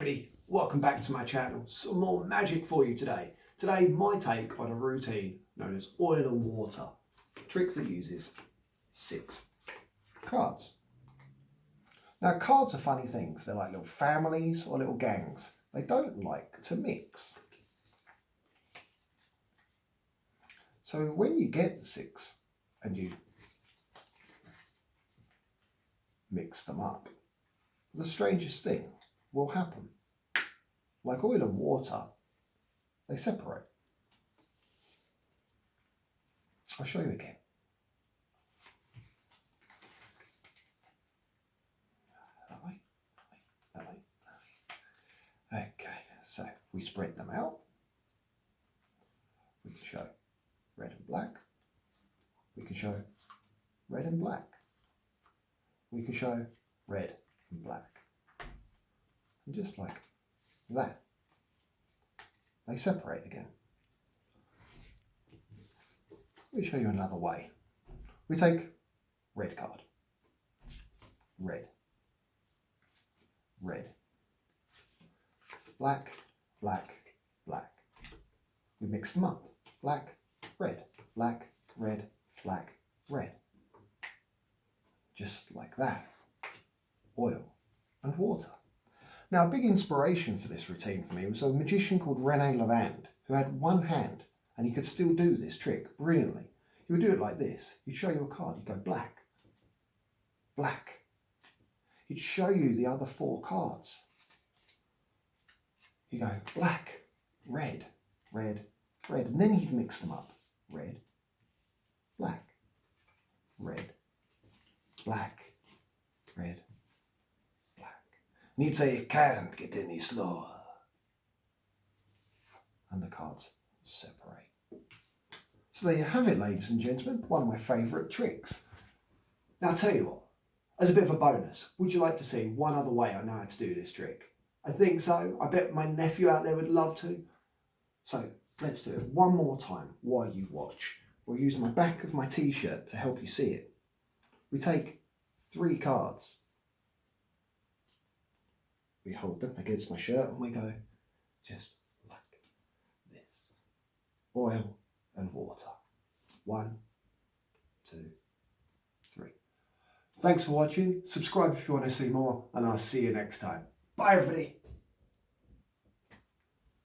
Everybody, welcome back to my channel. Some more magic for you today. Today, my take on a routine known as oil and water. Trick that uses 6 cards. Now, cards are funny things. They're like little families or little gangs. They don't like to mix. So when you get the 6 and you mix them up, the strangest thing will happen. Like oil and water, they separate. I'll show you again. That way, that way, that way. Okay, so we spread them out. We can show red and black. We can show red and black. We can show red and black. And just like that, they separate again. Let me show you another way. We take red card, red, red, black, black, black. We mix them up. Black, red, black, red, black, red. Just like that. Oil and water. Now, a big inspiration for this routine for me was a magician called Rene Lavand, who had one hand and he could still do this trick brilliantly. He would do it like this. He'd show you a card, he'd go black, black. He'd show you the other 4 cards. He'd go black, red, red, red, and then he'd mix them up. Red, black, red, black, red, black. And he'd say, it can't get any slower. And the cards separate. So there you have it, ladies and gentlemen, one of my favourite tricks. Now I'll tell you what, as a bit of a bonus, would you like to see one other way I know how to do this trick? I think so. I bet my nephew out there would love to. So let's do it one more time while you watch. We'll use my back of my t-shirt to help you see it. We take 3 cards. We hold them against my shirt and we go just like this. Oil and water. 1, 2, 3. Thanks for watching. Subscribe if you want to see more, and I'll see you next time. Bye, everybody.